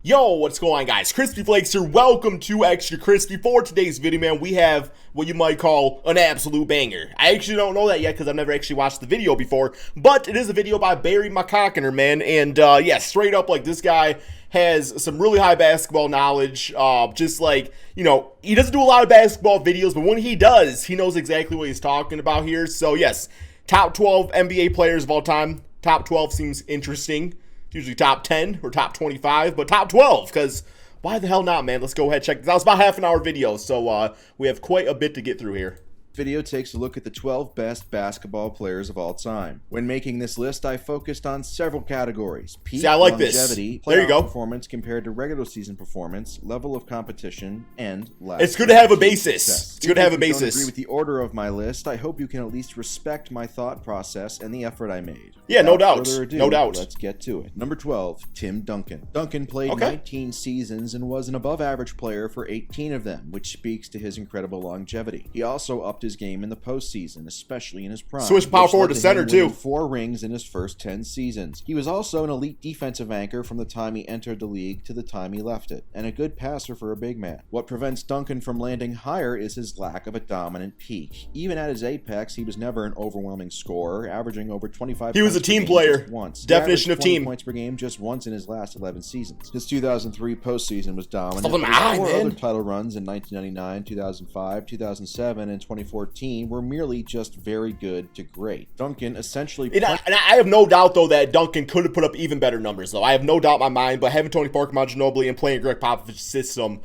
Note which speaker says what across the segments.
Speaker 1: Yo, what's going on, guys? Crispy Flakes here. Welcome to Extra Crispy. For today's video, man, we have what you might call an absolute banger. I actually don't know that yet because I've never actually watched the video before, but it is a video by Barry McCockiner, man, and yeah, straight up, like, this guy has some really high basketball knowledge. Just like, you know, he doesn't do a lot of basketball videos, but when he does, he knows exactly what he's talking about here. So, yes, top 12 NBA players of all time. Top 12 seems interesting. Usually top 10 or top 25, but top 12, because why the hell not, man? Let's go ahead and check this out. It's about half an hour video, so we have quite a bit to get through here.
Speaker 2: Video takes a look at the 12 best basketball players of all time. When making this list, I focused on several categories: peak,
Speaker 1: See, I like
Speaker 2: longevity,
Speaker 1: this. There you go.
Speaker 2: Performance compared to regular season performance, level of competition, and last.
Speaker 1: It's good to have a basis. It's good to have a basis.
Speaker 2: If you don't agree with the order of my list, I hope you can at least respect my thought process and the effort I made.
Speaker 1: Yeah, no
Speaker 2: Without
Speaker 1: doubt.
Speaker 2: further ado,
Speaker 1: No doubt.
Speaker 2: Let's get to it. Number 12, Tim Duncan. Duncan played 19 seasons and was an above-average player for 18 of them, which speaks to his incredible longevity. He also upped his game in the postseason, especially in his prime.
Speaker 1: Switch power forward to center, too.
Speaker 2: 4 rings in his first 10 seasons. He was also an elite defensive anchor from the time he entered the league to the time he left it, and a good passer for a big man. What prevents Duncan from landing higher is his lack of a dominant peak. Even at his apex, he was never an overwhelming scorer, averaging over 25
Speaker 1: He was a team player.
Speaker 2: Once.
Speaker 1: Definition of team.
Speaker 2: Points per game just once in his last 11 seasons. His 2003 postseason was dominant.
Speaker 1: His 4
Speaker 2: other title runs in 1999, 2005, 2007, and 2014 were merely just very good to great. Duncan essentially...
Speaker 1: And I have no doubt, though, that Duncan could have put up even better numbers, though. I have no doubt in my mind, but having Tony Parker, Ginobili, and playing Greg Popovich's system...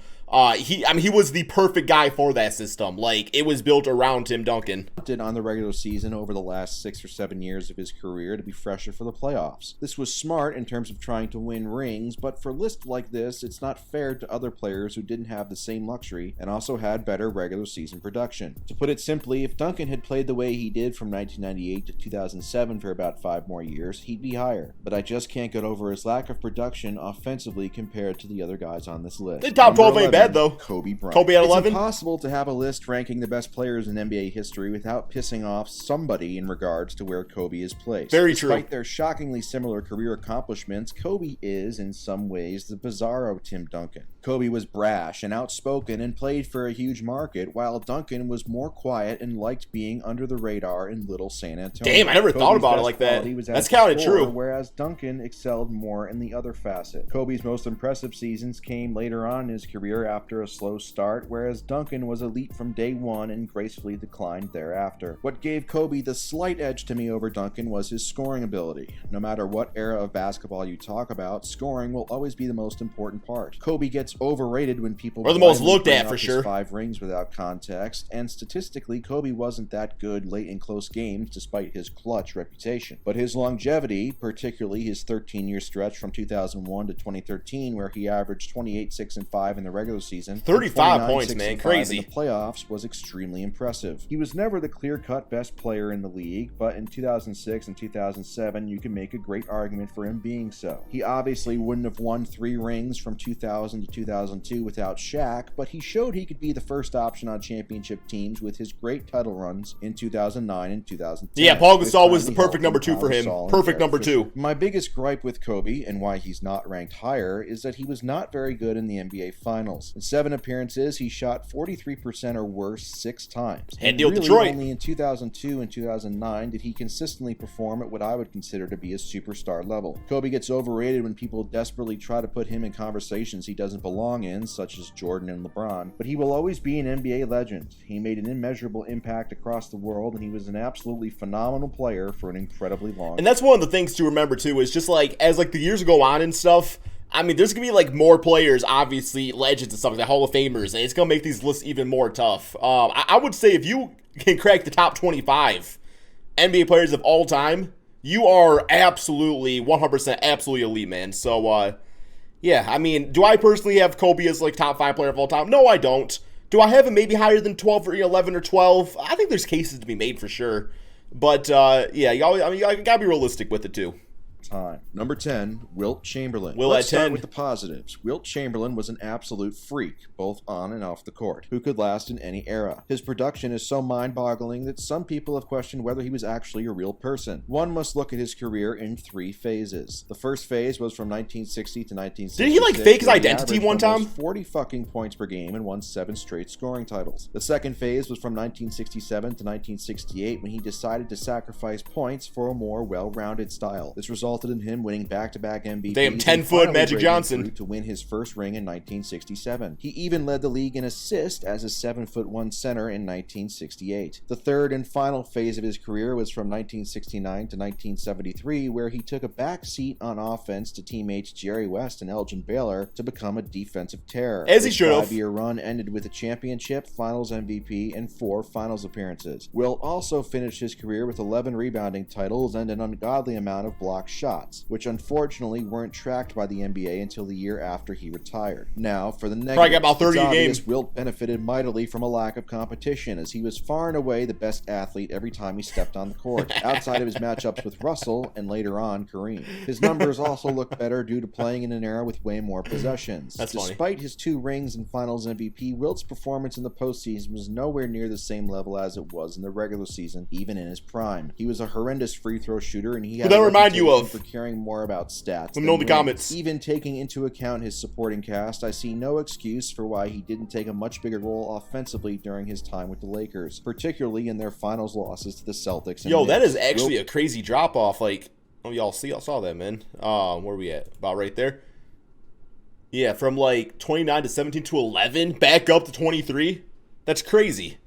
Speaker 1: he was the perfect guy for that system. Like, it was built around Tim Duncan.
Speaker 2: On the regular season over the last 6 or 7 years of his career to be fresher for the playoffs. This was smart in terms of trying to win rings, but for lists like this, it's not fair to other players who didn't have the same luxury and also had better regular season production. To put it simply, if Duncan had played the way he did from 1998 to 2007 for about 5 more years, he'd be higher. But I just can't get over his lack of production offensively compared to the other guys on this list.
Speaker 1: The top 12 ain't bad, though.
Speaker 2: Kobe Bryant.
Speaker 1: Kobe at 11?
Speaker 2: It's impossible to have a list ranking the best players in NBA history without pissing off somebody in regards to where Kobe is placed.
Speaker 1: Very true.
Speaker 2: Despite their shockingly similar career accomplishments, Kobe is, in some ways, the bizarro Tim Duncan. Kobe was brash and outspoken and played for a huge market, while Duncan was more quiet and liked being under the radar in little San Antonio.
Speaker 1: Damn, I never thought about it like that. That's kind of true.
Speaker 2: Whereas Duncan excelled more in the other facet. Kobe's most impressive seasons came later on in his career after a slow start, whereas Duncan was elite from day one and gracefully declined thereafter. What gave Kobe the slight edge to me over Duncan was his scoring ability. No matter what era of basketball you talk about, scoring will always be the most important part. Kobe gets overrated when people
Speaker 1: or the most looked at, for sure.
Speaker 2: 5 rings without context, and statistically, Kobe wasn't that good late in close games despite his clutch reputation. But his longevity, particularly his 13-year stretch from 2001 to 2013, where he averaged 28, 6, and 5 in the regular season,
Speaker 1: 35 points, man, crazy.
Speaker 2: In the playoffs was extremely impressive. He was never the clear-cut best player in the league, but in 2006 and 2007, you can make a great argument for him being so. He obviously wouldn't have won 3 rings from 2000 to 2002 without Shaq, but he showed he could be the first option on championship teams with his great title runs in 2009 and 2010.
Speaker 1: Yeah, Paul Gasol was the perfect number 2 for him. Perfect number 2.
Speaker 2: My biggest gripe with Kobe, and why he's not ranked higher, is that he was not very good in the NBA Finals. In 7 appearances, he shot 43% or worse 6 times.
Speaker 1: Had deal
Speaker 2: really
Speaker 1: Detroit.
Speaker 2: Only in 2002 and 2009 did he consistently perform at what I would consider to be a superstar level. Kobe gets overrated when people desperately try to put him in conversations he doesn't belong in, such as Jordan and LeBron, but he will always be an NBA legend. He made an immeasurable impact across the world, and he was an absolutely phenomenal player for an incredibly long time.
Speaker 1: And that's one of the things to remember, too, is just like, as like the years go on and stuff, I mean, there's going to be, like, more players, obviously, legends and stuff like that, Hall of Famers, and it's going to make these lists even more tough. I would say if you can crack the top 25 NBA players of all time, you are absolutely, 100% absolutely elite, man. So, yeah, I mean, do I personally have Kobe as, like, top 5 player of all time? No, I don't. Do I have him maybe higher than 12 or 11 or 12? I think there's cases to be made for sure. But, yeah, you got to be realistic with it, too.
Speaker 2: time. Number 10, Wilt Chamberlain.
Speaker 1: Will
Speaker 2: Let's
Speaker 1: at
Speaker 2: start
Speaker 1: 10.
Speaker 2: with the positives. Wilt Chamberlain was an absolute freak, both on and off the court, who could last in any era. His production is so mind-boggling that some people have questioned whether he was actually a real person. One must look at his career in 3 phases. The first phase was from 1960 to 1966.
Speaker 1: Did he like fake his identity one time?
Speaker 2: 40 fucking points per game and won 7 straight scoring titles. The second phase was from 1967 to 1968 when he decided to sacrifice points for a more well-rounded style. This resulted in him winning back-to-back MVPs.
Speaker 1: Damn, 10-foot Magic Johnson
Speaker 2: to win his first ring in 1967. He even led the league in assists as a 7'1" center in 1968. The third and final phase of his career was from 1969 to 1973, where he took a back seat on offense to teammates Jerry West and Elgin Baylor to become a defensive terror.
Speaker 1: As he should have.
Speaker 2: His 5-year run ended with a championship, finals MVP, and 4 finals appearances. Wilt also finished his career with 11 rebounding titles and an ungodly amount of blocked shots, which unfortunately weren't tracked by the NBA until the year after he retired. Now, for the negatives,
Speaker 1: probably got about 30 a game.
Speaker 2: Wilt benefited mightily from a lack of competition, as he was far and away the best athlete every time he stepped on the court, outside of his matchups with Russell and later on Kareem. His numbers also look better due to playing in an era with way more possessions. Despite his 2 rings and finals MVP, Wilt's performance in the postseason was nowhere near the same level as it was in the regular season, even in his prime. He was a horrendous free throw shooter, and he had
Speaker 1: that remind you of
Speaker 2: for caring more about stats.
Speaker 1: Let me know in the comments.
Speaker 2: Even taking into account his supporting cast, I see no excuse for why he didn't take a much bigger role offensively during his time with the Lakers, particularly in their finals losses to the Celtics. And
Speaker 1: Yo, that
Speaker 2: Knicks.
Speaker 1: is actually a crazy drop off. Like, oh, y'all saw that, man. Where we at? About right there. Yeah, from like 29 to 17 to 11, back up to 23. That's crazy.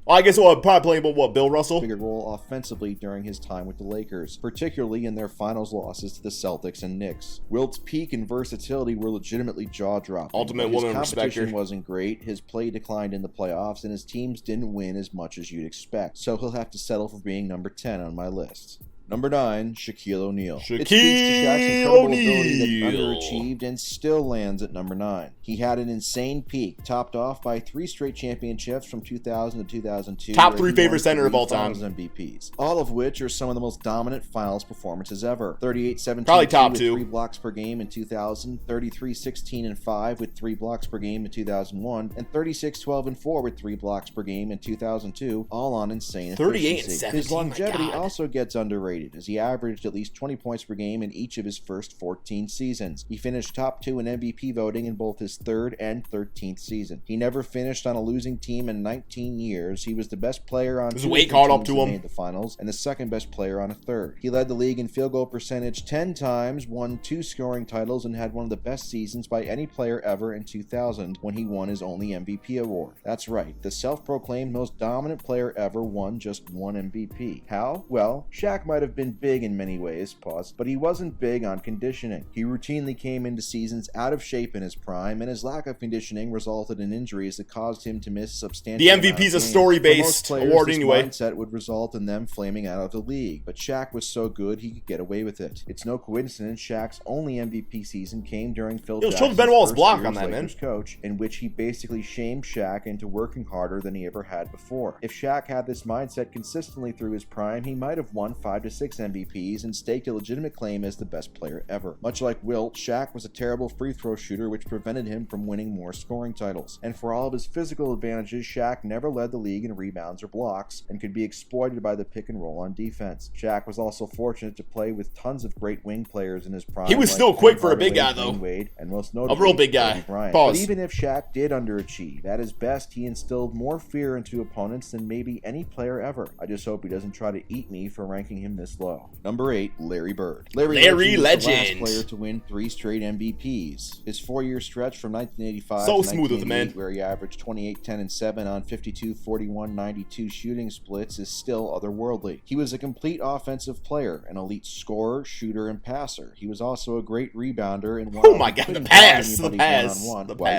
Speaker 1: Well, I guess I'm probably playing what, Bill Russell?
Speaker 2: Bigger role offensively during his time with the Lakers, particularly in their finals losses to the Celtics and Knicks. Wilt's peak and versatility were legitimately jaw-dropping.
Speaker 1: Ultimate woman respecter.
Speaker 2: His competition wasn't great, his play declined in the playoffs, and his teams didn't win as much as you'd expect, so he'll have to settle for being number 10 on my list. Number 9, Shaquille ONeal. It speaks to Shaq's incredible ability that underachieved and still lands at number 9. He had an insane peak, topped off by 3 straight championships from 2000 to 2002.
Speaker 1: Top 3 favorite center of all time.
Speaker 2: MVPs, all of which are some of the most dominant finals performances ever. 38-17
Speaker 1: probably top
Speaker 2: with
Speaker 1: 2.
Speaker 2: 3 blocks per game in 2000, 33-16-5 with 3 blocks per game in 2001, and 36-12-4 with 3 blocks per game in 2002, all on insane
Speaker 1: 38
Speaker 2: efficiency.
Speaker 1: and 17,
Speaker 2: His longevity
Speaker 1: my God.
Speaker 2: also gets underrated, as he averaged at least 20 points per game in each of his first 14 seasons. He finished top 2 in MVP voting in both his 3rd and 13th season. He never finished on a losing team in 19 years. He was the best player on 2
Speaker 1: weight caught up to
Speaker 2: teams that
Speaker 1: him.
Speaker 2: made the finals, and the second best player on a 3rd. He led the league in field goal percentage 10 times, won 2 scoring titles, and had one of the best seasons by any player ever in 2000 when he won his only MVP award. That's right, the self-proclaimed most dominant player ever won just 1 MVP. How? Well, Shaq might have been big in many ways, but he wasn't big on conditioning. He routinely came into seasons out of shape in his prime, and his lack of conditioning resulted in injuries that caused him to miss substantial
Speaker 1: The MVP's a story-based award anyway.
Speaker 2: This mindset would result in them flaming out of the league, but Shaq was so good he could get away with it. It's no coincidence Shaq's only MVP season came during Phil Jackson's
Speaker 1: Ben Wallace's
Speaker 2: first
Speaker 1: block
Speaker 2: year
Speaker 1: on
Speaker 2: as
Speaker 1: that,
Speaker 2: Lakers coach, in which he basically shamed Shaq into working harder than he ever had before. If Shaq had this mindset consistently through his prime, he might have won 5 to 6 MVPs and staked a legitimate claim as the best player ever. Much like Wilt, Shaq was a terrible free throw shooter, which prevented him from winning more scoring titles. And for all of his physical advantages, Shaq never led the league in rebounds or blocks and could be exploited by the pick and roll on defense. Shaq was also fortunate to play with tons of great wing players in his prime.
Speaker 1: He was still quick for a big guy, though.
Speaker 2: Wade, and most notably,
Speaker 1: a real big guy.
Speaker 2: Bryant.
Speaker 1: Pause.
Speaker 2: But even if Shaq did underachieve, at his best, he instilled more fear into opponents than maybe any player ever. I just hope he doesn't try to eat me for ranking him this low. Number 8, Larry Bird. Larry Legend was the last player to win 3 straight MVPs. His 4-year stretch from 1985 to 1988, where he averaged 28, 10, and 7 on 52, 41, 92 shooting splits, is still otherworldly. He was a complete offensive player, an elite scorer, shooter, and passer. He was also a great rebounder and
Speaker 1: oh my God, the pass.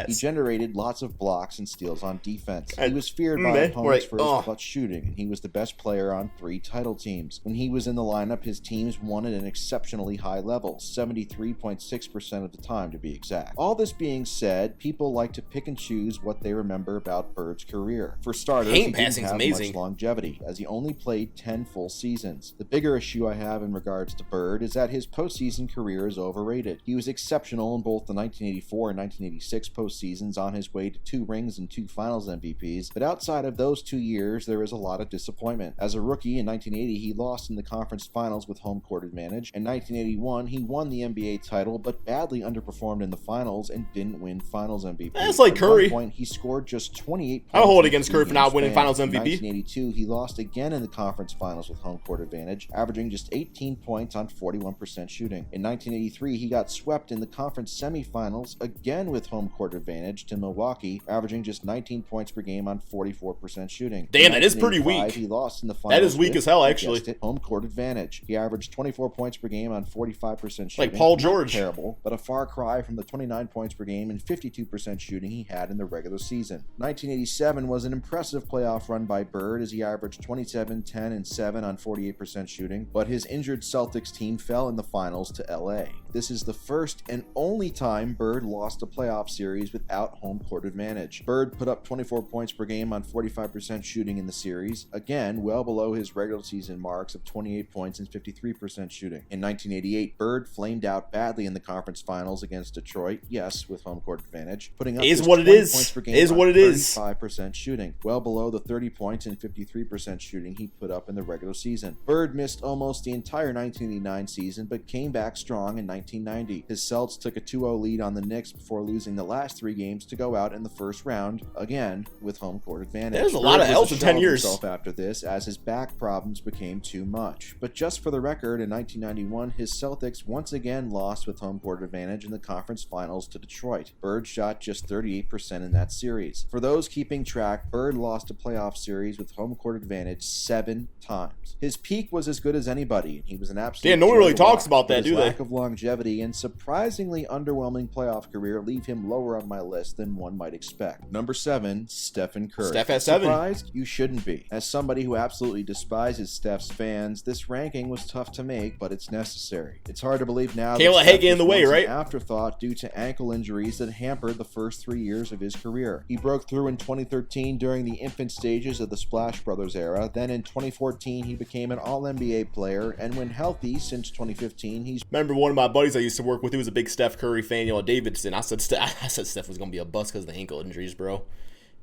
Speaker 2: He generated lots of blocks and steals on defense. He was feared by opponents for his clutch shooting, and he was the best player on 3 title teams. When he was in the lineup, his teams won at an exceptionally high level, 73.6% of the time to be exact. All this being said, people like to pick and choose what they remember about Bird's career. For starters, he didn't have much longevity, as he only played 10 full seasons. The bigger issue I have in regards to Bird is that his postseason career is overrated. He was exceptional in both the 1984 and 1986 postseasons, on his way to 2 rings and 2 finals MVPs, but outside of those 2 years, there is a lot of disappointment. As a rookie in 1980, he lost in the conference finals with home court advantage. In 1981, he won the NBA title, but badly underperformed in the finals and didn't win finals MVP.
Speaker 1: That's like Curry.
Speaker 2: At one point, he scored just 28 points.
Speaker 1: I'll hold it against Curry for not winning finals MVP.
Speaker 2: In 1982, he lost again in the conference finals with home court advantage, averaging just 18 points on 41% shooting. In 1983, he got swept in the conference semifinals, again with home court advantage, to Milwaukee, averaging just 19 points per game on 44% shooting.
Speaker 1: Damn, that is pretty weak.
Speaker 2: He lost in the finals.
Speaker 1: That is weak as hell, actually.
Speaker 2: Home court advantage. He averaged 24 points per game on 45% shooting.
Speaker 1: Like Paul George.
Speaker 2: Not terrible, but a far cry from the 29 points per game and 52% shooting he had in the regular season. 1987 was an impressive playoff run by Bird, as he averaged 27, 10, and 7 on 48% shooting, but his injured Celtics team fell in the finals to LA. This is the first and only time Bird lost a playoff series without home court advantage. Bird put up 24 points per game on 45% shooting in the series, again well below his regular season marks of 28 points and 53% shooting. In 1988, Bird flamed out badly in the conference finals against Detroit, yes, with home court advantage, putting up
Speaker 1: is what it is.
Speaker 2: Points per game
Speaker 1: is what it is.
Speaker 2: 35% shooting, well below the 30 points and 53% shooting he put up in the regular season. Bird missed almost the entire 1989 season, but came back strong in 1990. His Celts took a 2-0 lead on the Knicks before losing the last 3 games to go out in the first round, again with home court advantage.
Speaker 1: There's a lot of L's in 10 years.
Speaker 2: After this, as his back problems became too much. But just for the record, in 1991, his Celtics once again lost with home court advantage in the conference finals to Detroit. Bird shot just 38% in that series. For those keeping track, Bird lost a playoff series with home court advantage 7 times. His peak was as good as anybody, and he was an absolute.
Speaker 1: Yeah, no one really talks about that, do they?
Speaker 2: His lack of longevity and surprisingly underwhelming playoff career leave him lower on my list than one might expect. Number 7, Stephen Curry.
Speaker 1: Steph at 7.
Speaker 2: Surprised? You shouldn't be. As somebody who absolutely despises Steph's fans, this ranking was tough to make, but it's necessary. It's hard to believe now
Speaker 1: Can't let Hague get in the way, right?
Speaker 2: An afterthought due to ankle injuries that hampered the first 3 years of his career. He broke through in 2013 during the infant stages of the Splash Brothers era. Then in 2014, he became an All-NBA player, and when healthy since 2015, he's...
Speaker 1: Remember one of my buddies I used to work with, he was a big Steph Curry fan, Davidson. I said Steph was going to be a bust because of the ankle injuries, bro.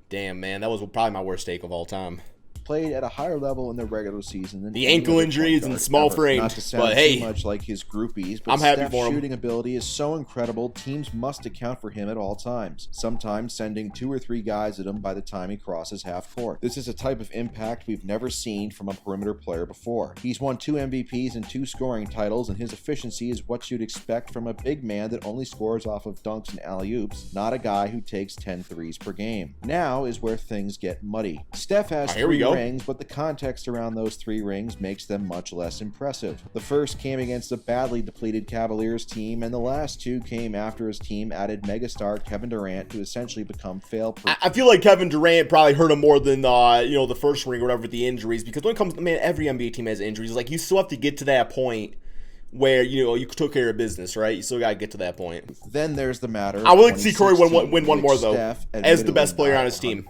Speaker 1: Damn, man, that was probably my worst take of all time.
Speaker 2: Played at a higher level in the regular season than
Speaker 1: the ankle injuries and the small frame.
Speaker 2: Not to sound
Speaker 1: but hey,
Speaker 2: too much like his groupies, but
Speaker 1: I'm happy
Speaker 2: Steph's
Speaker 1: for him.
Speaker 2: Shooting ability is so incredible, teams must account for him at all times, sometimes sending 2 or 3 guys at him by the time he crosses half court. This is a type of impact we've never seen from a perimeter player before. He's won 2 MVPs and 2 scoring titles, and his efficiency is what you'd expect from a big man that only scores off of dunks and alley-oops, not a guy who takes 10 threes per game. Now is where things get muddy. Steph has 3 rings, but the context around those 3 rings makes them much less impressive. The first came against a badly depleted Cavaliers team, and the last 2 came after his team added megastar Kevin Durant to essentially become fail-proof.
Speaker 1: I feel like Kevin Durant probably hurt him more than the first ring or whatever with the injuries, because when it comes, man, every NBA team has injuries. Like, you still have to get to that point where you took care of business, right? You still got to get to that point.
Speaker 2: Then there's the matter.
Speaker 1: I would like to see Curry win one more, though,
Speaker 2: Steph,
Speaker 1: as the best player on his team.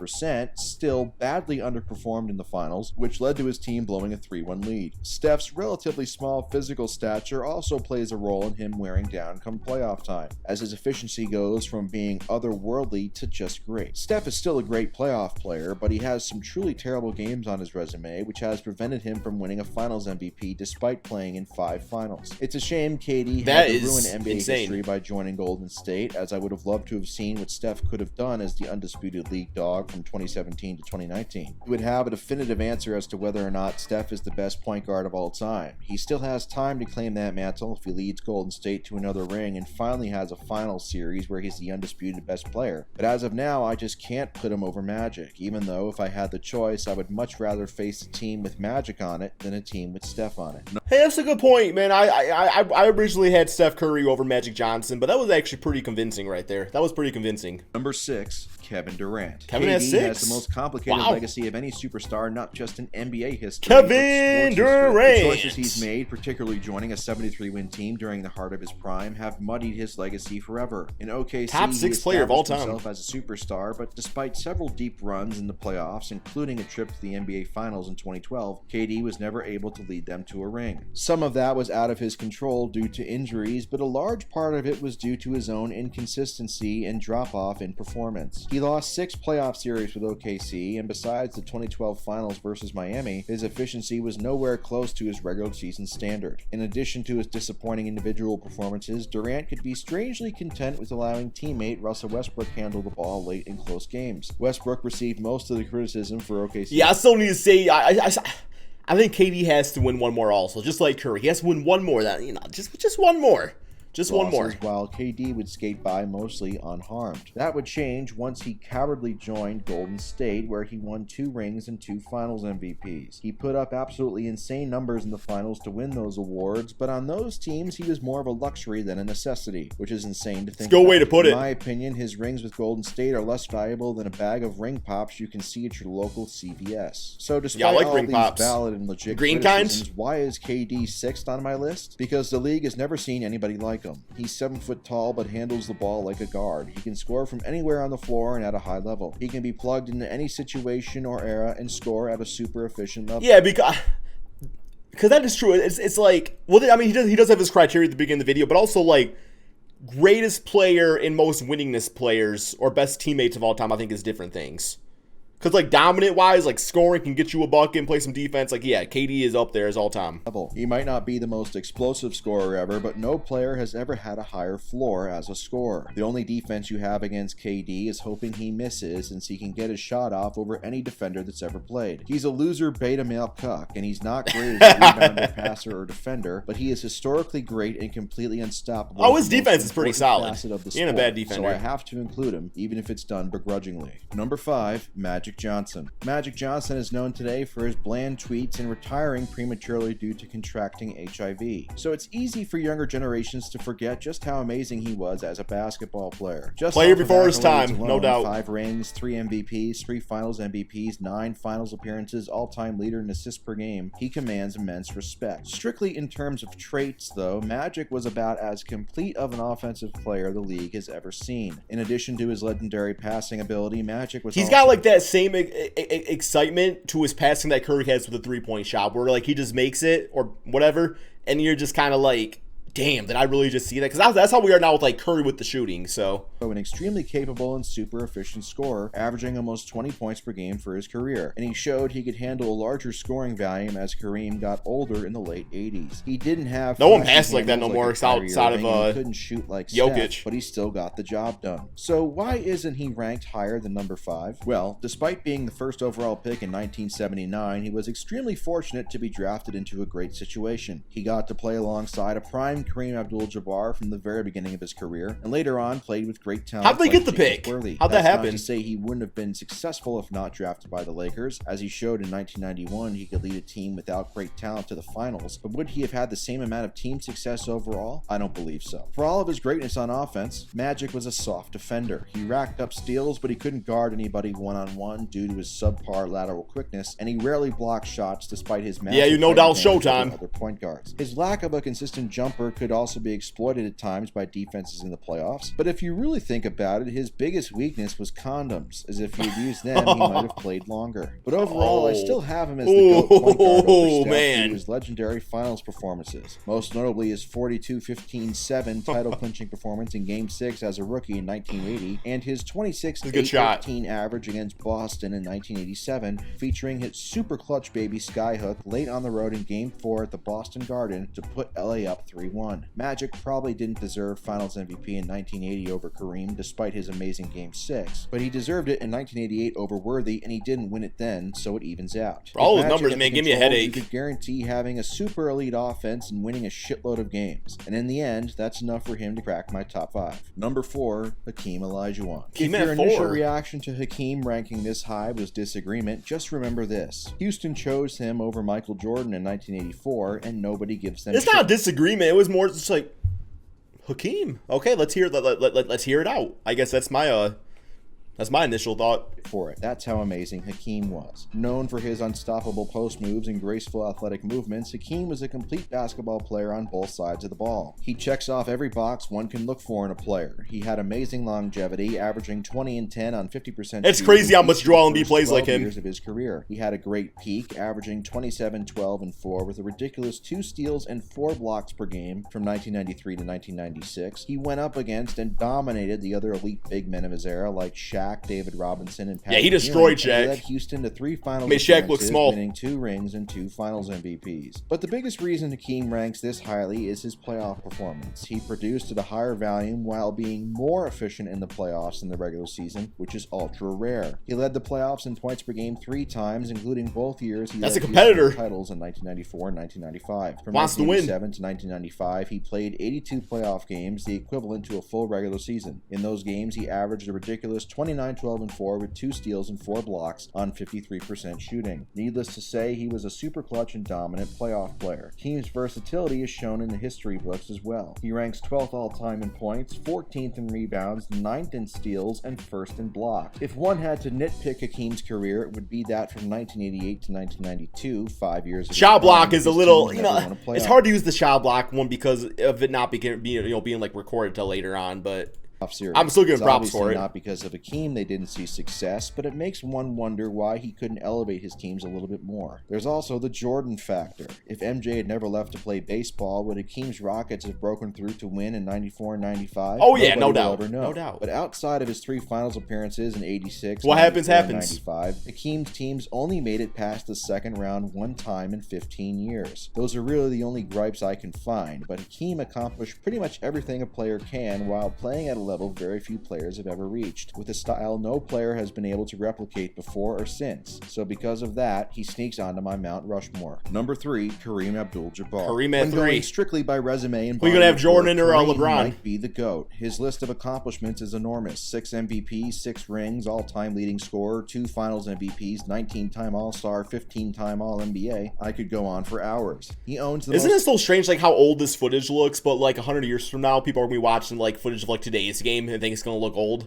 Speaker 2: Still badly underperformed in the finals, which led to his team blowing a 3-1 lead. Steph's relatively small physical stature also plays a role in him wearing down come playoff time, as his efficiency goes from being otherworldly to just great. Steph is still a great playoff player, but he has some truly terrible games on his resume, which has prevented him from winning a finals MVP despite playing in 5 finals. It's a shame KD had to ruin NBA history by joining Golden State, as I would have loved to have seen what Steph could have done as the undisputed league dog from 2017 to 2019. He would have a definitive answer as to whether or not Steph is the best point guard of all time. He still has time to claim that mantle if he leads Golden State to another ring and finally has a final series where he's the undisputed best player. But as of now, I just can't put him over Magic, even though if I had the choice, I would much rather face a team with Magic on it than a team with Steph on it.
Speaker 1: Hey, that's a good point, man. I originally had Steph Curry over Magic Johnson, but that was actually pretty convincing right there. That was pretty convincing.
Speaker 2: Number 6, Kevin Durant.
Speaker 1: Kevin
Speaker 2: KD
Speaker 1: has 6.
Speaker 2: has the most complicated legacy of any superstar, not just in NBA history.
Speaker 1: Kevin Durant.
Speaker 2: The choices he's made, particularly joining a 73-win team during the heart of his prime, have muddied his legacy forever. In OKC,
Speaker 1: top 6 player of all time.
Speaker 2: Himself as a superstar, but despite several deep runs in the playoffs, including a trip to the NBA Finals in 2012, KD was never able to lead them to a ring. Some of that was out of his control due to injuries, but a large part of it was due to his own inconsistency and drop-off in performance. He lost 6 playoff series with OKC, and besides the 2012 Finals versus Miami, his efficiency was nowhere close to his regular season standard. In addition to his disappointing individual performances, Durant could be strangely content with allowing teammate Russell Westbrook handle the ball late in close games. Westbrook received most of the criticism for OKC.
Speaker 1: Yeah, I still need to say, I think KD has to win one more also, just like Curry. He has to win one more. Just one more. Just one more.
Speaker 2: While KD would skate by mostly unharmed. That would change once he cowardly joined Golden State, where he won 2 rings and 2 Finals MVPs. He put up absolutely insane numbers in the Finals to win those awards, but on those teams, he was more of a luxury than a necessity, which is insane to think.
Speaker 1: It's a good way to put it.
Speaker 2: In my opinion, his rings with Golden State are less valuable than a bag of ring pops you can see at your local CVS. So despite all
Speaker 1: ring
Speaker 2: these
Speaker 1: pops.
Speaker 2: valid and legit
Speaker 1: Green
Speaker 2: criticisms,
Speaker 1: kinds?
Speaker 2: why is KD 6th on my list? Because the league has never seen anybody like him. He's 7 foot tall but handles the ball like a guard. He can score from anywhere on the floor and at a high level. He can be plugged into any situation or era and score at a super efficient level.
Speaker 1: Yeah, because that is true. It's like, well, I mean, he does have his criteria at the beginning of the video, but also like greatest player and most winningest players or best teammates of all time, I think is different things. Because, like, dominant-wise, like, scoring can get you a bucket and play some defense. Like, yeah, KD is up there as all-time.
Speaker 2: He might not be the most explosive scorer ever, but no player has ever had a higher floor as a scorer. The only defense you have against KD is hoping he misses, since he can get his shot off over any defender that's ever played. He's a loser beta male cuck, and he's not great as a rebounder, passer, or defender, but he is historically great and completely unstoppable.
Speaker 1: Oh, his defense is pretty solid.
Speaker 2: He ain't
Speaker 1: a bad defender.
Speaker 2: So I have to include him, even if it's done begrudgingly. Number 5, Magic Johnson. Magic Johnson is known today for his bland tweets and retiring prematurely due to contracting HIV. So it's easy for younger generations to forget just how amazing he was as a basketball player.
Speaker 1: Player before his time,
Speaker 2: alone,
Speaker 1: no doubt.
Speaker 2: 5 rings, 3 MVPs, 3 Finals MVPs, 9 Finals appearances, all-time leader in assists per game. He commands immense respect. Strictly in terms of traits, though, Magic was about as complete of an offensive player the league has ever seen. In addition to his legendary passing ability, Magic was
Speaker 1: He's got like that same excitement to his passing that Curry has with a three-point shot, where like he just makes it or whatever, and you're just kind of like, damn, did I really just see that? Because that's how we are now with like Curry with the shooting. So
Speaker 2: an extremely capable and super efficient scorer, averaging almost 20 points per game for his career, and he showed he could handle a larger scoring volume as Kareem got older in the late 80s. He didn't have
Speaker 1: no one passes like that no more outside of
Speaker 2: he couldn't shoot like
Speaker 1: Jokic,
Speaker 2: Steph, but he still got the job done. So why isn't he ranked higher than number 5? Well, despite being the first overall pick in 1979, he was extremely fortunate to be drafted into a great situation. He got to play alongside a prime Kareem Abdul-Jabbar from the very beginning of his career, and later on played with great talent.
Speaker 1: How'd they get the pick? How'd that happen?
Speaker 2: Not to say he wouldn't have been successful if not drafted by the Lakers. As he showed in 1991, he could lead a team without great talent to the finals, but would he have had the same amount of team success overall? I don't believe so. For all of his greatness on offense, Magic was a soft defender. He racked up steals, but he couldn't guard anybody one-on-one due to his subpar lateral quickness, and he rarely blocked shots despite his massive
Speaker 1: Showtime.
Speaker 2: Other point guards. His lack of a consistent jumper could also be exploited at times by defenses in the playoffs, but if you really think about it, his biggest weakness was condoms, as if he had used them, he might have played longer. But overall, I still have him as the GOAT point guard over Steph due to his legendary finals performances, most notably his 42-15-7 title-clinching performance in Game 6 as a rookie in 1980, and his 26-8-13 average against Boston in 1987, featuring his super clutch baby skyhook late on the road in Game 4 at the Boston Garden to put LA up 3-1. 1981. Magic probably didn't deserve Finals MVP in 1980 over Kareem despite his amazing Game 6, but he deserved it in 1988 over Worthy, and he didn't win it then, so it evens out.
Speaker 1: For all those numbers, man, give me a headache.
Speaker 2: You could guarantee having a super elite offense and winning a shitload of games, and in the end, that's enough for him to crack my top 5. Number 4, Hakeem Olajuwon. If your initial reaction to Hakeem ranking this high was disagreement, just remember this. Houston chose him over Michael Jordan in 1984, and nobody gives them
Speaker 1: shit. It's not a disagreement. It was more just like, Hakeem. Okay, let's hear it out. I guess that's my initial thought
Speaker 2: for it. That's how amazing Hakeem was. Known for his unstoppable post moves and graceful athletic movements, Hakeem was a complete basketball player on both sides of the ball. He checks off every box one can look for in a player. He had amazing longevity, averaging 20 and 10 on 50%.
Speaker 1: It's crazy how much Joel Embiid plays like him.
Speaker 2: Years of his career. He had a great peak, averaging 27, 12, and 4 with a ridiculous 2 steals and 4 blocks per game from 1993 to 1996. He went up against and dominated the other elite big men of his era like Shaq, David Robinson, and Pat.
Speaker 1: Yeah, he destroyed
Speaker 2: Shaq.
Speaker 1: He
Speaker 2: led Houston to 3 finals
Speaker 1: made Shaq look small,
Speaker 2: winning 2 rings and 2 finals MVPs. But the biggest reason Hakeem ranks this highly is his playoff performance. He produced at a higher volume while being more efficient in the playoffs than the regular season, which is ultra rare. He led the playoffs in points per game 3 times, including both years he
Speaker 1: That's
Speaker 2: led
Speaker 1: a competitor.
Speaker 2: titles in 1994 and 1995. From
Speaker 1: Wants to win.
Speaker 2: 1997 to 1995, he played 82 playoff games, the equivalent to a full regular season. In those games, he averaged a ridiculous 29, 12, and 4 with 2 steals and 4 blocks on 53% shooting. Needless to say, he was a super clutch and dominant playoff player. Hakeem's versatility is shown in the history books as well. He ranks 12th all-time in points, 14th in rebounds, 9th in steals, and 1st in blocks. If one had to nitpick Hakeem's career, it would be that from 1988 to 1992, 5 years ago.
Speaker 1: Shot block is a little, it's hard to use the shot block one because of it not being like recorded till later on, but I'm still giving props for it.
Speaker 2: Not because of Hakeem they didn't see success, but it makes one wonder why he couldn't elevate his teams a little bit more. There's also the Jordan factor. If MJ had never left to play baseball, would Hakeem's Rockets have broken through to win in 94 and 95?
Speaker 1: Oh yeah, no doubt. No doubt.
Speaker 2: But outside of his 3 finals appearances in 86,
Speaker 1: what happens.
Speaker 2: 95, Hakeem's teams only made it past the second round 1 time in 15 years. Those are really the only gripes I can find, but Hakeem accomplished pretty much everything a player can while playing at a level very few players have ever reached, with a style no player has been able to replicate before or since. So because of that, he sneaks onto my Mount Rushmore. Number 3, Kareem Abdul-Jabbar.
Speaker 1: Kareem at 3.
Speaker 2: Going strictly by resume and
Speaker 1: we're gonna have Jordan or LeBron.
Speaker 2: Might be the GOAT. His list of accomplishments is enormous: 6 MVPs, 6 rings, all-time leading scorer, 2 Finals MVPs, 19-time All-Star, 15-time All-NBA. I could go on for hours. He owns the
Speaker 1: Isn't it so strange, like how old this footage looks, but like 100 years from now, people are gonna be watching like footage of like today's game and think it's gonna look old?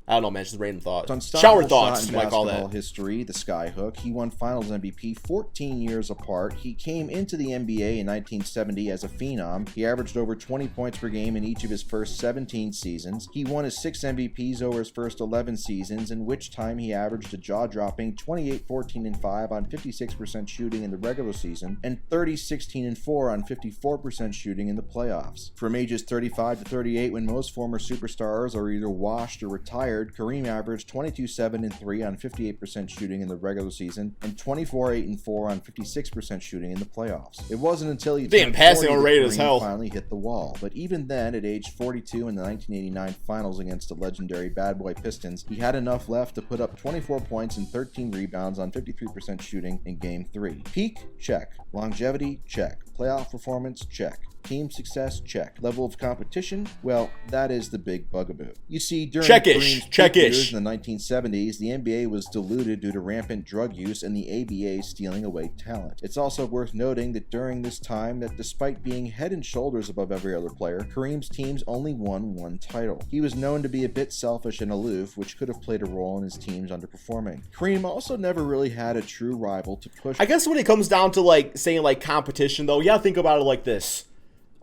Speaker 1: I don't know, man. Just a random thought. Shower thoughts, you might call that.
Speaker 2: History, the Skyhook. He won Finals MVP 14 years apart. He came into the NBA in 1970 as a phenom. He averaged over 20 points per game in each of his first 17 seasons. He won his 6 MVPs over his first 11 seasons, in which time he averaged a jaw-dropping 28, 14, and 5 on 56% shooting in the regular season, and 30, 16, and 4 on 54% shooting in the playoffs. From ages 35 to 38, when most former superstars are either washed or retired, Kareem averaged 22, 7, and 3 on 58% shooting in the regular season and 24, 8, and 4 on 56% shooting in the playoffs. It wasn't until he turned 40 that Kareem finally hit the wall. But even then, at age 42 in the 1989 finals against the legendary Bad Boy Pistons, he had enough left to put up 24 points and 13 rebounds on 53% shooting in Game 3. Peak? Check. Longevity? Check. Playoff performance? Check. Team success? Check. Level of competition? Well, that is the big bugaboo. You see, during Kareem's years in the 1970s, the NBA was diluted due to rampant drug use and the ABA stealing away talent. It's also worth noting that during this time, that despite being head and shoulders above every other player, Kareem's teams only won 1 title. He was known to be a bit selfish and aloof, which could have played a role in his teams underperforming. Kareem also never really had a true rival to push.
Speaker 1: I guess when it comes down to like saying like competition, though, you gotta think about it like this.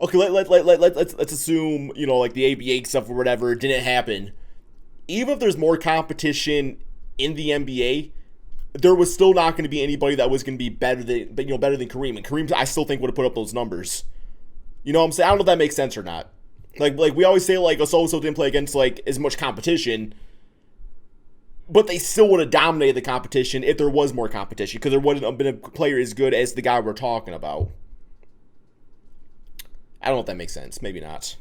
Speaker 1: Okay, let's assume, you know, like the ABA stuff or whatever didn't happen. Even if there's more competition in the NBA, there was still not going to be anybody that was going to be better than Kareem. And Kareem, I still think, would have put up those numbers. You know what I'm saying? I don't know if that makes sense or not. Like we always say, like, a so-and-so didn't play against, like, as much competition. But they still would have dominated the competition if there was more competition. Because there wouldn't have been a player as good as the guy we're talking about. I don't know if that makes sense. Maybe not.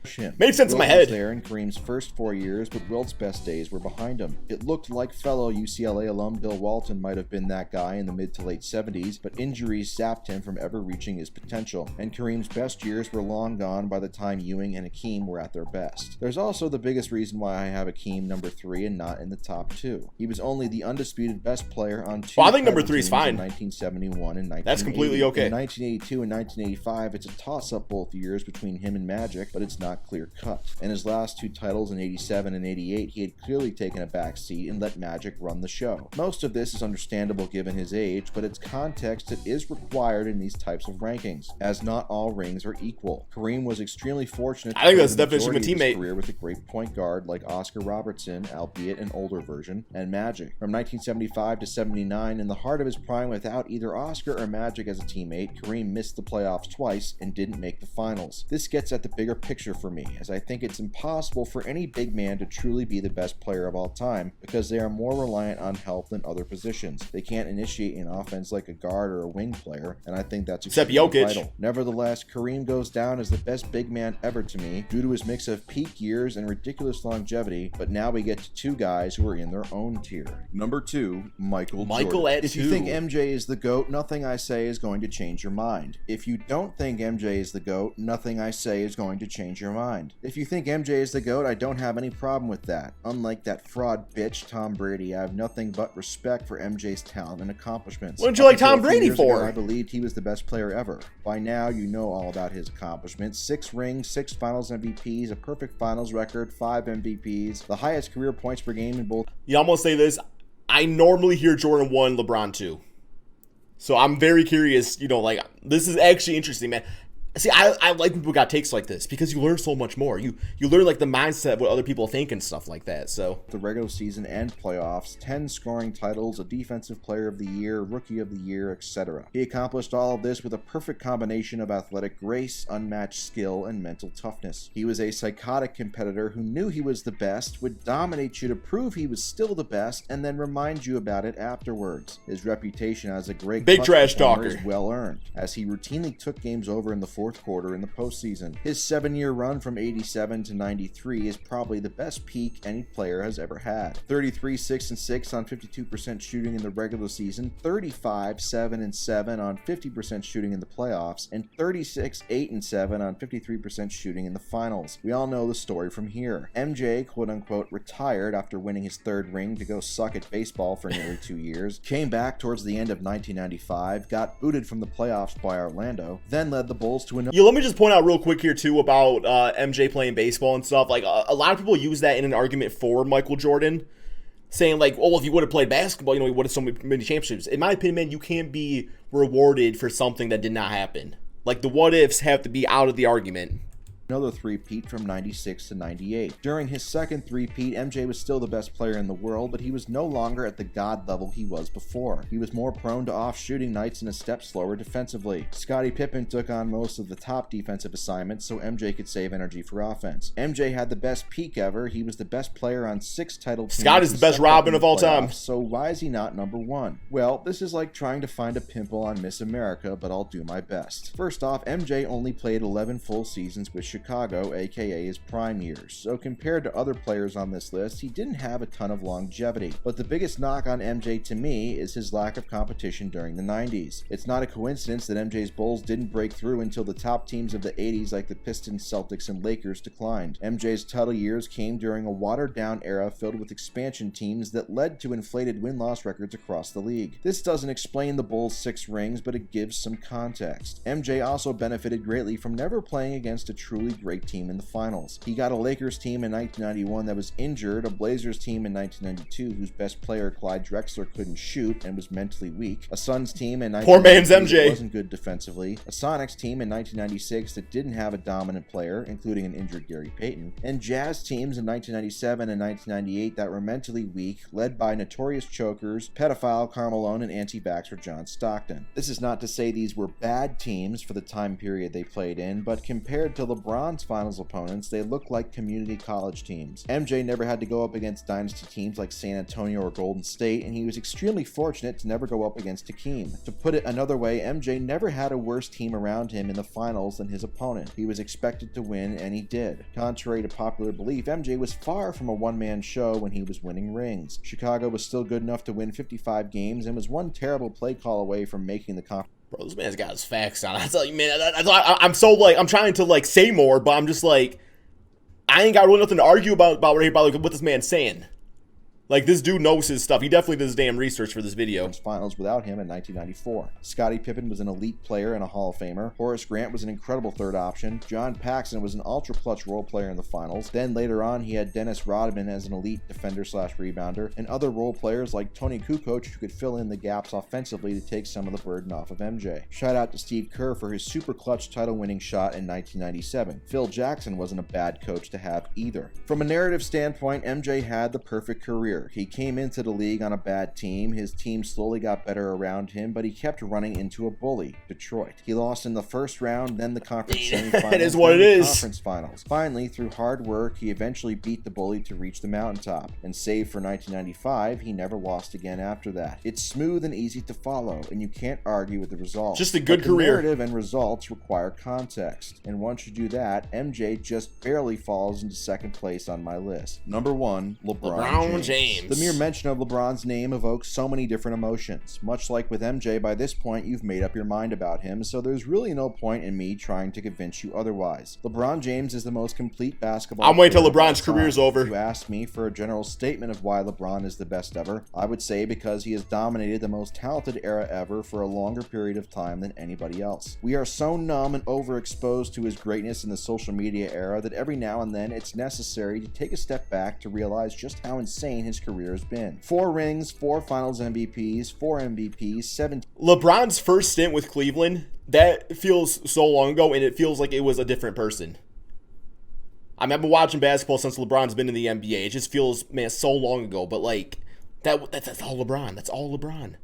Speaker 2: Him.
Speaker 1: Made sense in my
Speaker 2: Wilt was
Speaker 1: head.
Speaker 2: there in Kareem's first 4 years, but Wilt's best days were behind him. It looked like fellow UCLA alum Bill Walton might have been that guy in the mid to late 70s, but injuries sapped him from ever reaching his potential, and Kareem's best years were long gone by the time Ewing and Hakeem were at their best. There's also the biggest reason why I have Hakeem number 3 and not in the top 2. He was only the undisputed best player on 2
Speaker 1: I think number 3 is fine.
Speaker 2: in 1971 and 1980.
Speaker 1: That's completely okay.
Speaker 2: In 1982 and 1985, it's a toss-up both years between him and Magic, but it's not clear-cut. In his last 2 titles in 87 and 88, he had clearly taken a back seat and let Magic run the show. Most of this is understandable given his age, but it's context that is required in these types of rankings, as not all rings are equal. Kareem was extremely fortunate
Speaker 1: I think that's the
Speaker 2: the
Speaker 1: definition of a
Speaker 2: majority his
Speaker 1: teammate.
Speaker 2: career with a great point guard like Oscar Robertson, albeit an older version, and Magic. From 1975 to 79, in the heart of his prime without either Oscar or Magic as a teammate, Kareem missed the playoffs twice and didn't make the finals. This gets at the bigger picture for me, as I think it's impossible for any big man to truly be the best player of all time because they are more reliant on help than other positions. They can't initiate an offense like a guard or a wing player, and I think that's
Speaker 1: Except
Speaker 2: extremely
Speaker 1: Jokic.
Speaker 2: vital. Nevertheless, Kareem goes down as the best big man ever to me due to his mix of peak years and ridiculous longevity, but now we get to 2 guys who are in their own tier. Number 2, Michael Jordan.
Speaker 1: At
Speaker 2: If
Speaker 1: 2.
Speaker 2: you think MJ is the GOAT, nothing I say is going to change your mind. If you don't think MJ is the GOAT, nothing I say is going to change your mind. If you think MJ is the GOAT, I don't have any problem with that. Unlike that fraud bitch Tom Brady, I have nothing but respect for MJ's talent and accomplishments.
Speaker 1: What did you like
Speaker 2: Up until
Speaker 1: Tom
Speaker 2: a few
Speaker 1: Brady
Speaker 2: years ago,
Speaker 1: for?
Speaker 2: I believed he was the best player ever. By now, you know all about his accomplishments. 6 rings, 6 finals MVPs, a perfect finals record, 5 MVPs, the highest career points per game in both.
Speaker 1: You almost say this. I normally hear Jordan 1, LeBron 2. So I'm very curious, like, this is actually interesting, man. See, I like when people got takes like this because you learn so much more. You learn like the mindset, what other people think and stuff like that. So
Speaker 2: the regular season and playoffs, 10 scoring titles, a defensive player of the year, rookie of the year, etc. He accomplished all of this with a perfect combination of athletic grace, unmatched skill, and mental toughness. He was a psychotic competitor who knew he was the best, would dominate you to prove he was still the best, and then remind you about it afterwards. His reputation as a great
Speaker 1: big
Speaker 2: clutch
Speaker 1: trash
Speaker 2: performer
Speaker 1: talker
Speaker 2: is well earned, as he routinely took games over in the fourth quarter in the postseason. His 7-year run from 87 to 93 is probably the best peak any player has ever had. 33, 6-6 on 52% shooting in the regular season, 35, 7-7 on 50% shooting in the playoffs, and 36, 8-7 on 53% shooting in the finals. We all know the story from here. MJ, quote-unquote, retired after winning his 3rd ring to go suck at baseball for nearly 2 years, came back towards the end of 1995, got booted from the playoffs by Orlando, then led the Bulls to another.
Speaker 1: Let me just point out real quick here too about MJ playing baseball and stuff. Like a lot of people use that in an argument for Michael Jordan, saying like, "Oh, if he would have played basketball, he would have so many championships." In my opinion, man, you can't be rewarded for something that did not happen. Like the what ifs have to be out of the argument.
Speaker 2: Another three-peat from 96 to 98. During his second three-peat, MJ was still the best player in the world, but he was no longer at the god level he was before. He was more prone to off-shooting nights and a step slower defensively. Scottie Pippen took on most of the top defensive assignments so MJ could save energy for offense. MJ had the best peak ever. He was the best player on 6 title teams.
Speaker 1: Scott is the best Robin of all time.
Speaker 2: So why is he not number 1? Well, this is like trying to find a pimple on Miss America, but I'll do my best. First off, MJ only played 11 full seasons with Chicago, aka his prime years, so compared to other players on this list, he didn't have a ton of longevity. But the biggest knock on MJ to me is his lack of competition during the 90s. It's not a coincidence that MJ's Bulls didn't break through until the top teams of the 80s like the Pistons, Celtics, and Lakers declined. MJ's title years came during a watered-down era filled with expansion teams that led to inflated win-loss records across the league. This doesn't explain the Bulls' 6 rings, but it gives some context. MJ also benefited greatly from never playing against a truly great team in the finals. He got a Lakers team in 1991 that was injured, a Blazers team in 1992 whose best player Clyde Drexler couldn't shoot and was mentally weak, a Suns team in 1992 that wasn't good defensively, a Sonics team in 1996 that didn't have a dominant player, including an injured Gary Payton, and Jazz teams in 1997 and 1998 that were mentally weak, led by notorious chokers, pedophile Karl Malone, and anti-vaxxer John Stockton. This is not to say these were bad teams for the time period they played in, but compared to LeBron LeBron's finals opponents, they looked like community college teams. MJ never had to go up against dynasty teams like San Antonio or Golden State, and he was extremely fortunate to never go up against Hakeem. To put it another way, MJ never had a worse team around him in the finals than his opponent. He was expected to win, and he did. Contrary to popular belief, MJ was far from a one-man show when he was winning rings. Chicago was still good enough to win 55 games and was one terrible play call away from making the conference.
Speaker 1: Bro, this man's got his facts on. I tell you, man, I'm so, like, I'm trying to, like, say more, but I'm just, like, I ain't got really nothing to argue about what this man's saying. Like, this dude knows his stuff. He definitely did his damn research for this video.
Speaker 2: Finals without him in 1994. Scottie Pippen was an elite player and a Hall of Famer. Horace Grant was an incredible third option. John Paxson was an ultra-clutch role player in the finals. Then later on, he had Dennis Rodman as an elite defender/rebounder, and other role players like Tony Kukoc who could fill in the gaps offensively to take some of the burden off of MJ. Shout out to Steve Kerr for his super clutch title-winning shot in 1997. Phil Jackson wasn't a bad coach to have either. From a narrative standpoint, MJ had the perfect career. He came into the league on a bad team. His team slowly got better around him, but he kept running into a bully, Detroit. He lost in the first round, then the conference semifinals,
Speaker 1: it is what it is.
Speaker 2: Conference finals. Finally, through hard work, he eventually beat the bully to reach the mountaintop. And save for 1995, he never lost again after that. It's smooth and easy to follow, and you can't argue with the results.
Speaker 1: Just a good
Speaker 2: but
Speaker 1: career.
Speaker 2: The narrative and results require context, and once you do that, MJ just barely falls into second place on my list. Number 1, LeBron James. The mere mention of LeBron's name evokes so many different emotions. Much like with MJ, by this point you've made up your mind about him, so there's really no point in me trying to convince you otherwise. LeBron James is the most complete basketball
Speaker 1: I'm waiting till
Speaker 2: player
Speaker 1: LeBron's
Speaker 2: of all
Speaker 1: career's
Speaker 2: time.
Speaker 1: over.
Speaker 2: If you asked me for a general statement of why LeBron is the best ever, I would say because he has dominated the most talented era ever for a longer period of time than anybody else. We are so numb and overexposed to his greatness in the social media era that every now and then it's necessary to take a step back to realize just how insane his career has been. 4 rings, 4 finals MVPs, 4 MVPs, 17.
Speaker 1: LeBron's first stint with Cleveland, that feels so long ago, and it feels like it was a different person. I mean, I've been watching basketball since LeBron's been in the NBA. It just feels, man, so long ago. But, like, that's all LeBron. That's all LeBron.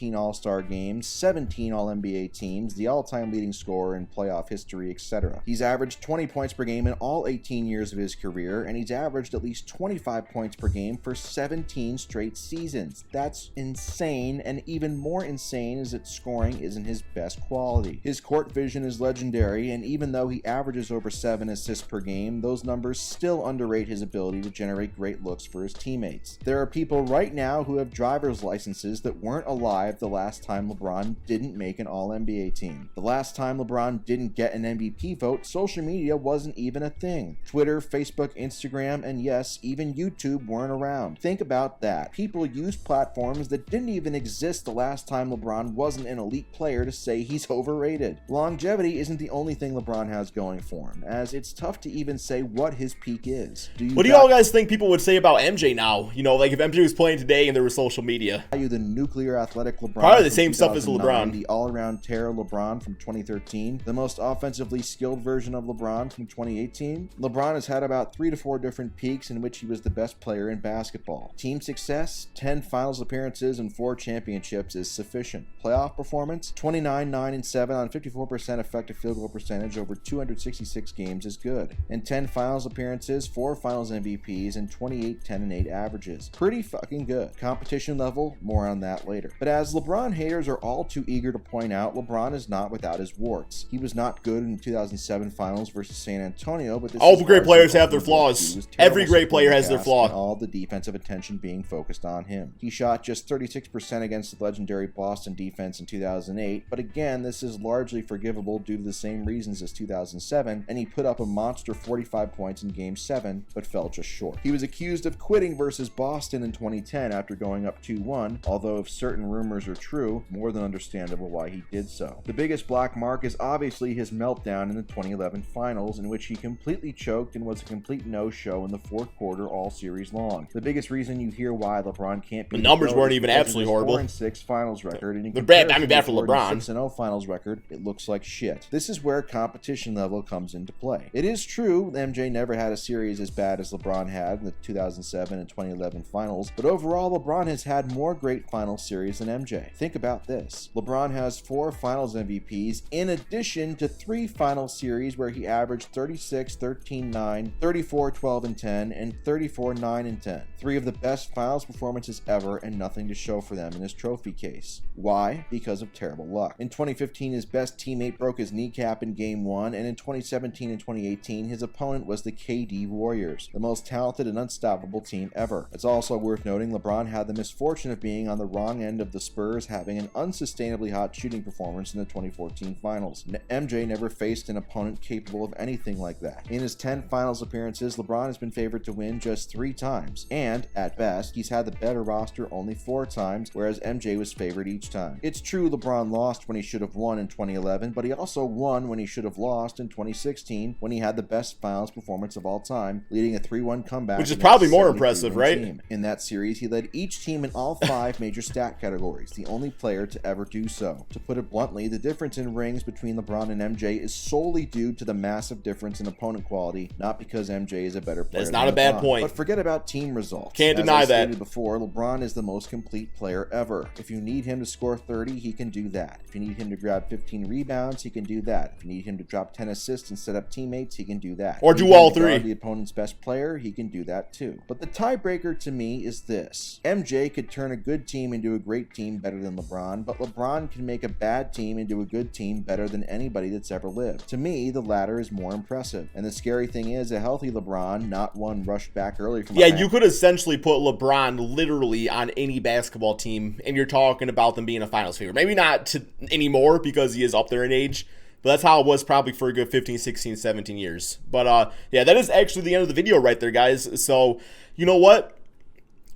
Speaker 2: All-Star games, 17 All-NBA teams, the all-time leading scorer in playoff history, etc. He's averaged 20 points per game in all 18 years of his career, and he's averaged at least 25 points per game for 17 straight seasons. That's insane, and even more insane is that scoring isn't his best quality. His court vision is legendary, and even though he averages over 7 assists per game, those numbers still underrate his ability to generate great looks for his teammates. There are people right now who have driver's licenses that weren't alive the last time LeBron didn't make an All-NBA team. The last time LeBron didn't get an MVP vote, social media wasn't even a thing. Twitter, Facebook, Instagram, and yes, even YouTube weren't around. Think about that. People used platforms that didn't even exist the last time LeBron wasn't an elite player to say he's overrated. Longevity isn't the only thing LeBron has going for him, as it's tough to even say what his peak is.
Speaker 1: What do y'all guys think people would say about MJ now? You know, like if MJ was playing today and there was social media.
Speaker 2: Value the nuclear athletic LeBron.
Speaker 1: Probably the same stuff as LeBron.
Speaker 2: The all-around terror LeBron from 2013. The most offensively skilled version of LeBron from 2018. LeBron has had about 3 to 4 different peaks in which he was the best player in basketball. Team success, 10 finals appearances and 4 championships is sufficient. Playoff performance, 29, 9, and 7 on 54% effective field goal percentage over 266 games is good. And 10 finals appearances, 4 finals MVPs, and 28, 10, and 8 averages. Pretty fucking good. Competition level, more on that later. But as LeBron haters are all too eager to point out, LeBron is not without his warts. He was not good in the 2007 finals versus San Antonio, but
Speaker 1: all great players have their flaws. Every great player has their flaw.
Speaker 2: All the defensive attention being focused on him. He shot just 36% against the legendary Boston defense in 2008, but again, this is largely forgivable due to the same reasons as 2007, and he put up a monster 45 points in Game 7, but fell just short. He was accused of quitting versus Boston in 2010 after going up 2-1, although if certain rumors are true, more than understandable why he did so. The biggest black mark is obviously his meltdown in the 2011 finals, in which he completely choked and was a complete no-show in the fourth quarter all series long. The biggest reason you hear why LeBron can't be
Speaker 1: the numbers weren't even absolutely horrible.
Speaker 2: 4-6 finals record, and
Speaker 1: they're bad. I mean, bad for LeBron.
Speaker 2: 6-0 finals record, it looks like shit. This is where competition level comes into play. It is true MJ never had a series as bad as LeBron had in the 2007 and 2011 finals, but overall LeBron has had more great final series than MJ. Think about this. LeBron has 4 Finals MVPs in addition to 3 Final Series where he averaged 36, 13, 9, 34, 12, and 10, and 34, 9, and 10. 3 of the best Finals performances ever and nothing to show for them in his trophy case. Why? Because of terrible luck. In 2015, his best teammate broke his kneecap in Game 1, and in 2017 and 2018, his opponent was the KD Warriors, the most talented and unstoppable team ever. It's also worth noting LeBron had the misfortune of being on the wrong end of the Spurs having an unsustainably hot shooting performance in the 2014 Finals. MJ never faced an opponent capable of anything like that. In his 10 Finals appearances, LeBron has been favored to win just 3 times, and, at best, he's had the better roster only 4 times, whereas MJ was favored each time. It's true LeBron lost when he should have won in 2011, but he also won when he should have lost in 2016 when he had the best Finals performance of all time, leading a 3-1 comeback.
Speaker 1: Which is probably more impressive, right?
Speaker 2: Team. In that series, he led each team in all 5 major stat categories, the only player to ever do so. To put it bluntly, the difference in rings between LeBron and MJ is solely due to the massive difference in opponent quality, not because MJ is a better player.
Speaker 1: That's not a bad point.
Speaker 2: But forget about team results.
Speaker 1: Can't deny that. As I stated
Speaker 2: before, LeBron is the most complete player ever. If you need him to score 30, he can do that. If you need him to grab 15 rebounds, he can do that. If you need him to drop 10 assists and set up teammates, he can do that.
Speaker 1: Or do all 3.
Speaker 2: The opponent's best player, he can do that too. But the tiebreaker to me is this. MJ could turn a good team into a great team better than LeBron, but LeBron can make a bad team into a good team better than anybody that's ever lived. To me, the latter is more impressive. And the scary thing is, a healthy LeBron, not one rushed back early from
Speaker 1: you could essentially put LeBron literally on any basketball team, and you're talking about them being a Finals favorite. Maybe not anymore because he is up there in age, but that's how it was probably for a good 15, 16, 17 years. But yeah, that is actually the end of the video right there, guys. So, you know what?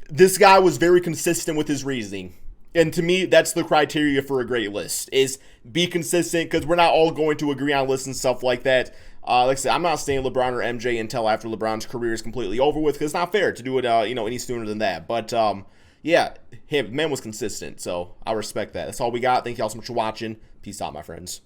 Speaker 1: This guy was very consistent with his reasoning. And to me, that's the criteria for a great list, is be consistent, because we're not all going to agree on lists and stuff like that. Like I said, I'm not saying LeBron or MJ until after LeBron's career is completely over with, because it's not fair to do it, any sooner than that. But yeah, man was consistent, so I respect that. That's all we got. Thank you all so much for watching. Peace out, my friends.